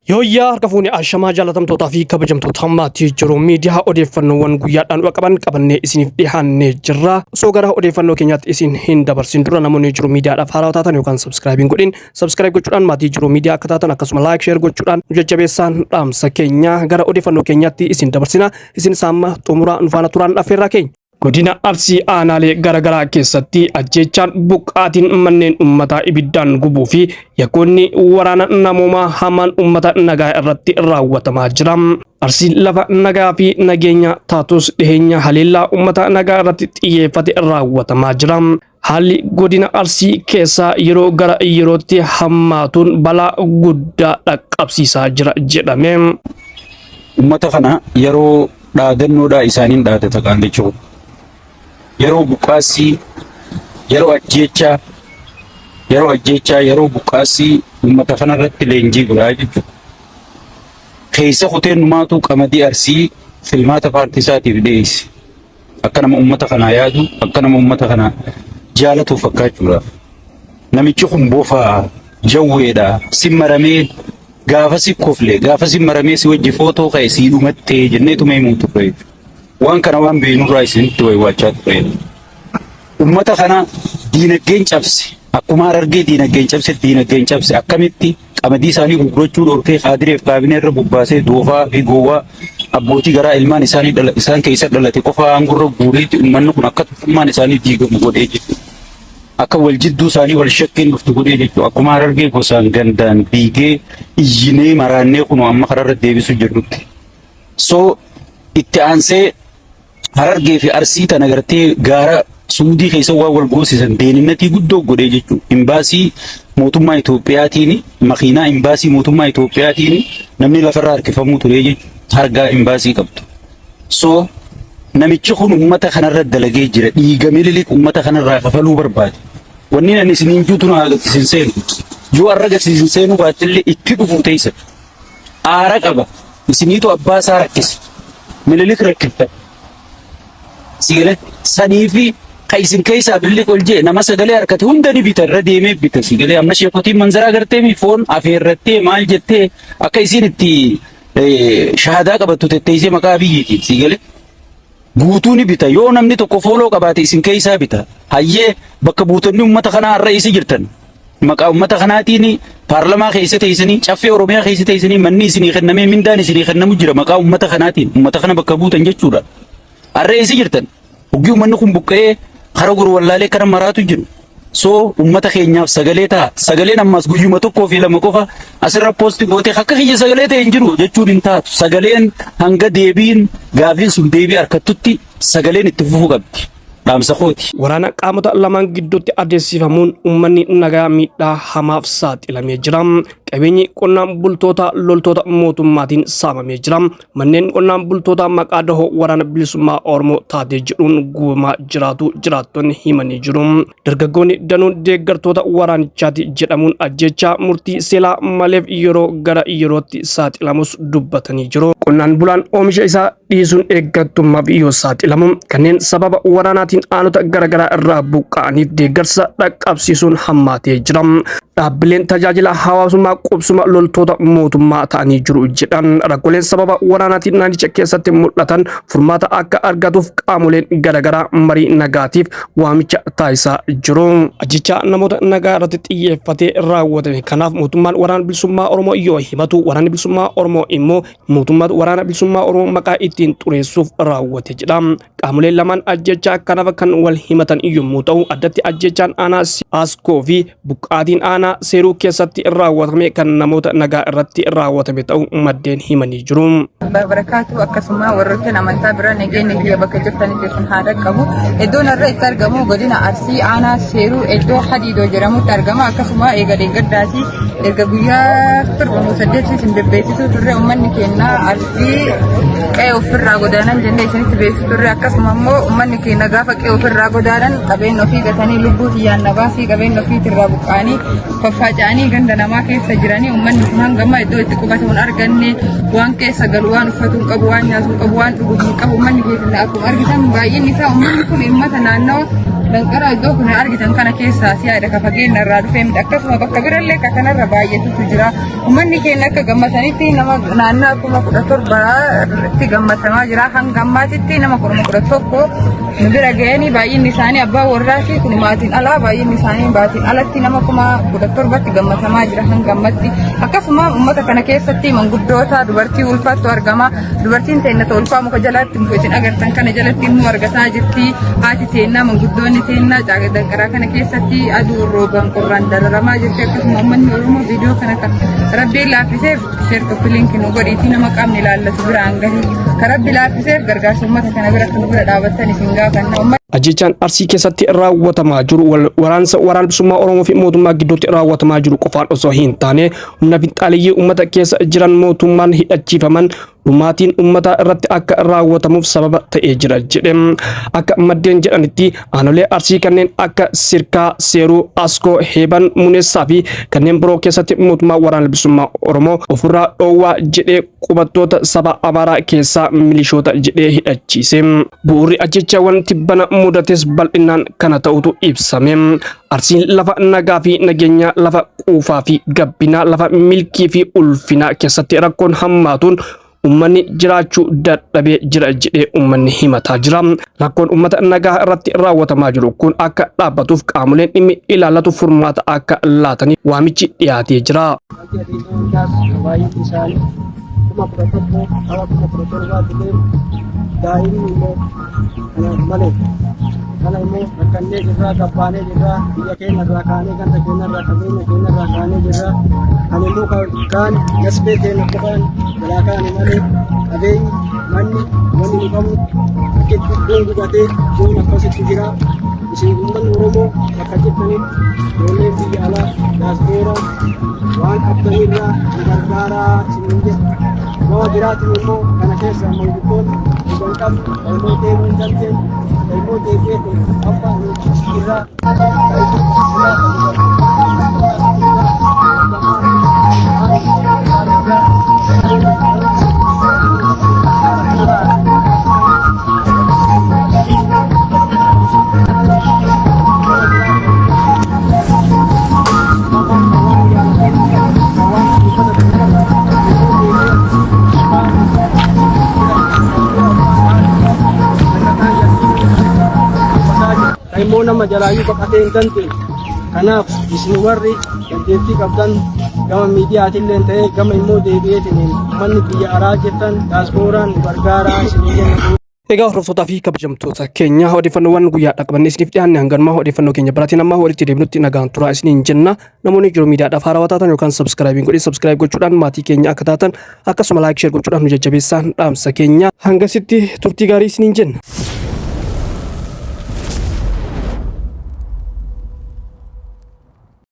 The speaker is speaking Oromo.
Yooyyaa harka fuunee ashamaa jaalatamtootaa fi kabajamtoota maatii jiru miidiyaa odeeffannoowwan guyyaadhaan qaban qabannee isiniif dhiyaannee jirra. Osoo gara odeeffannoo keenyaatti isin hin dabarsin dura namoonni jiru miidiyaadhaaf haaraa taatan yookaan sabskraayibiin godhin sabskraayib gochuudhaan maatii jiru miidiyaa akka taatan akkasuma laayik sheer gochuudhaan nu jajjabeessaan dhaamsa keenya gara odeeffannoo keenyaatti isin dabarsina. Isin saamma xumuraa nufaana turaan affeerraa keenya. Godina Arsii aanaalee garagaraa keessatti ajjeechaan buqqaatiin manneen uummataa ibiddaan gubuu fi yakkoonni waraana namoomaa hamaan uummata nagaa irratti raawwatamaa jira. Arsiin lafa nagaa fi nageenya taatus dhiheenya haleellaa uummata nagaa irratti xiyyeeffate raawwatamaa jira. Haalli godina Arsii keessaa yeroo gara yerootti hammaatuun balaa guddaa dhaqqabsiisaa jira jedhame. Uummata kana yeroo dhaadannoodhaa isaaniin dhaadata qaandichuu. Yeroo buqqaasii, yeroo ajjeechaa, yeroo buqqaasii uummata kanarratti leenjii godhaa jechuudha. Keessa kuteen numaatu qamadii Arsii filmaata paartii isaatiif dhiyeesse. Akka nama uummata kanaa yaadu, akka nama uummata kanaa jaalatu fakkaachuudhaaf. Namichi kun bofaa jawweedha. Simmaramee gaafa si kofle, gaafa simmaramee si wajji footoo ka'e sii dhumattee jenneetuma himuu turre. Waan kana waan beeknurraa isinitti waywaachaa ture. Uummata kana diinagdeen cabse. Akkuma Harargee diinagdeen cabse. Akkamitti qamadii isaanii gurgurachuu dhorkee kaadireef kaabinee irra bobbaasee doofaa fi gowwaa abbootii garaa ilmaan isaan keessa dhalate qofaa aangurra guureetti uummanni kun akka tokkummaan isaanii diigamu godhee jechuudha. Akka wal jidduu isaanii wal shakkeen dhuftu godhee jechuudha. Akkuma Harargee gosaan gandaan biigee iyyinee maraannee kun amma kararra deebisu jirrutti. So itti aansee Harargee fi Arsii tana gartee gaara Suudii keessa waan wal goosisan deeninnatii guddoo godhee jechuudha. Imbaasii mootummaa Itoophiyaatiin makiinaa imbaasii mootummaa Itoophiyaatiin namni lafarraa harkifamuu ture jechuudha. Hargaa imbaasii qabdu. So namichi kun uummata kanarra dalagee jira. Dhiiga mililik uummata kanarraa kafaluu barbaade. Wanni ani isiniin juutu na agarsiisin seenu. Yoo arra agarsiisin seenu baattillee itti dhufuu teessa. Aara qaba. Isiniitu abbaa isaa rakkisa. Mililik rakkifta. Sigale sanii fi kaisin keessa billi qolje nama sagalee harkate hunda ni bita irra deemee bita sigale amma sheekotiin manzara agartee mi foon afeerrattee maal jettee akka isin itti shahaadaa qabattu tetteessee maqaa biyyiitiin sigale guutuu ni bita yoo namni tokko fooloo qabaate isin keessaa bita hayyee bakka buutonni uummata kanaa har'a isi jirtan maqaa uummata kanaatiin paarlamaa keessa teessanii caffee oromiyaa keessa teessanii manni isinii kennamee mindaan isinii kennamu jira maqaa uummata kanaatiin uummata kana bakka buutan jechuudha. Har'a isi jirtan hogii uummanni kun buqqa'ee kara gurwallaalee kara maraatu jiru. So uummata keenyaaf sagalee ta'a. Sagaleen ammas guyyuma tokkoo fi lama qofa asirra poosti gootee akka kiyya sagalee ta'e hin jiru jechuun hin taatu. Sagaleen hanga deebiin gaafiin sun deebii harkattutti sagaleen itti fufuu qabdi. Dhaamsa kooti. Waraana qaamota lamaan gidduutti adeemsifamuun uummanni nagaa miidhaa hamaaf saaxilamee jira. Qabeenyi qonnaan bultoota loltoota mootummaatiin saamamee jira. Manneen qonnaan bultoota maqaa dahoo waraana bilisummaa Oromoo taatee jedhuun guumaa jiraattonni himanii jiru. Dargaggoonni danuun deeggartoota waraanichaati jedhamuun ajjeechaa murtii seelaa maleef yeroo gara yerootti saaxilamus dubbatanii jiru. Qonnaan bulaan oomisha isaa dhiisuun eeggattummaaf yoo saaxilamu kanneen sababa waraanaatiin aanota garagaraa irraa buqqa'aniif deeggarsa dhaqqabsiisuun hammaatee jira. Dhaabbileen tajaajila hawaasummaa qubsuma loltoota mootummaa ta'anii jiru jedhan rakkooleen sababa waraanaatiin naannicha keessatti mul'atan furmaata akka argatuuf qaamoleen garagaraa marii nagaatiif waamicha taasisaa jiru. Ajjeechaa namoota nagaa irratti xiyyeeffatee raawwatame kanaaf mootummaan waraana bilisummaa Oromoo yoo himatu waraanni bilisummaa Oromoo immoo mootummaa waraana bilisummaa Oromoo maqaa ittiin xureessuuf raawwate jedha. Qaamoleen lamaan ajjeechaa kanaaf kan wal himatan yommuu ta'u addatti ajjeechaan aanaa Askoo fi buqqaatiin aanaa seeruu keessatti raawwatame kan namoota nagaa irratti raawwatame ta'uu maddeen himanii jiru. Barakaatu akkasuma warroota amantaa bira nageenya biyya bakka jirtanitti sun haadha qabu. Iddoon irra itti argamu godina Arsii aanaa seeruu iddoo Hadiidoo jedhamutti argama. Akkasuma eegalee gaddaati erga guyyaa 7 sin bebbeessitu turre uummanni keenya Arsii qe'ee ofirraa godaanan jennee isinitti beeksisu turre. Akkasuma immoo uummanni keenya gaafa qe'ee ofirraa godaanan qabeenya ofii gatanii lubbuu tiyyaan nabaasii qabeenya ofiitirraa buqqaanii faffaca'anii ganda namaa keessa jiranii uummanni kun hangama iddoo itti qubatamuun arganne waan keessa galu waan uffatu qabu waan nyaatu qabu waan dhugu qabu uummanni keenya akkuma argitan baay'een isaa uummanni kun uummata naannoo danqara iddoo kun argitan kana keessaa siyaada ka fageenya irraa dhufee miti akkasuma bakka birallee ka kanarra baay'eetu jira uummanni keenya akka gammatanitti nama naannoo akkuma 17 itti gammatamaa jira hanga ammaatitti nama 11 nu bira ga'anii baay'inni isaanii abbaa warraati kun maatiin alaa baay'inni isaanii baatiin alatti nama 17 itti gammatamaa jira hanga ammatti akkasuma uummata kana keessatti manguddoota dubartii ulfaattu argama dubartiin teennata ulfaa muka jalatti muka isin agartan kana jalatti nu argataa jirti haati teennaa manguddoonni teennaa caaga danqaraa kana keessatti aduu rooban qorraan dararamaa jirti akkasuma uummanni oromoo viidiyoo kana kan rabbiin laaffiseef sheer tokko liinki nu godhiitii nama qaamni ilaallatu biraan gahii ka rabbi laaffiseef gargaarsa uummata kana biratti nu bira dhaabattan isin gaafanna. Ajjechaan Arsii keessatti raawwatamaa jiru waraansa bilisummaa Oromoo fi mootummaa gidduutti raawwatamaa jiru qofaan osoo hin taane humna finxaaliyyii uummata keessa jiran mootummaan hidhachiifaman dhumaatiin uummata irratti akka raawwatamuuf sababa ta'ee jira jedhe. Akka maddeen jedhanitti aanolee Arsii kanneen akka Sirkaa, Seeruu, Askoo, Heeban, Muneessaa fi kanneen biroo keessatti mootummaa waraana bilisummaa Oromoo ofirraa dhoowwaa jedhee qubattoota saba Amaaraa keessaa milishoota jedhee hidhachiise. Bu'uurri ajjechaawwan tibbana mudates bal'inaan kana ta'utu ibsame. Arsiin lafa nagaa fi nageenya lafa quufaa fi gabbinaa lafa milkii fi ulfinaa keessatti rakkoon hammaatuun ummanni jiraachuu dadhabee jira jedhee ummanni himataa jira. Rakkoon ummata nagaa irratti raawwatamaa jiru kun akka dhaabbatuuf qaamoleen dhimmi ilaallatu furmaata akka laataniif waamichi dhiyaatee jira. Kana immoo rakkannee jirraa qabbaanee jirraa biyya keenya irraa kaanee ganda keenya irraa qabeenya keenya irraa kaanee jirraa kan immoo kaan gasbee keenya qofaan jalaa kaane malee qabeenyi manni wanni nu qabu iddoon gubatee iddoon akkasitti jira isin uummanni Oromoo akka jettanitti ijoolleen biyya alaa diyaaspoora waan qabdanirraa nu gargaaraa isinin jedha nama jiraatin immoo kana keessa manguddoon dhugan qabdu ilmoo deemuu hin dandeenye ilmoo deebi'ee apa irra immoo nama jalaayyuu baqatee hin dandeenye kanaaf isin warri dandeettii qabdan gama miidiyaatillee ta'ee gama immoo deebi'eetiin manni biyya alaa jettan diyaaspooraan nu gargaaraa isin jenna. Egaa hordoftoota fi kabajamtoota keenya odeeffannoowwan guyyaa qabannee isiniif dhiyaanne hanganumaa odeeffannoo keenya biraatiin amma walitti deebinutti nagaan turaa isiniin jenna. Namoonni jiru miidiyaadhaaf haarawaa taatan yookaan subscribe gochuudhaan maatii keenya akka taatan akkasuma laayik sheer gochuudhaan nu jajjabeessaa dhaamsa keenya hangasitti turtii gaarii isiniin jenna.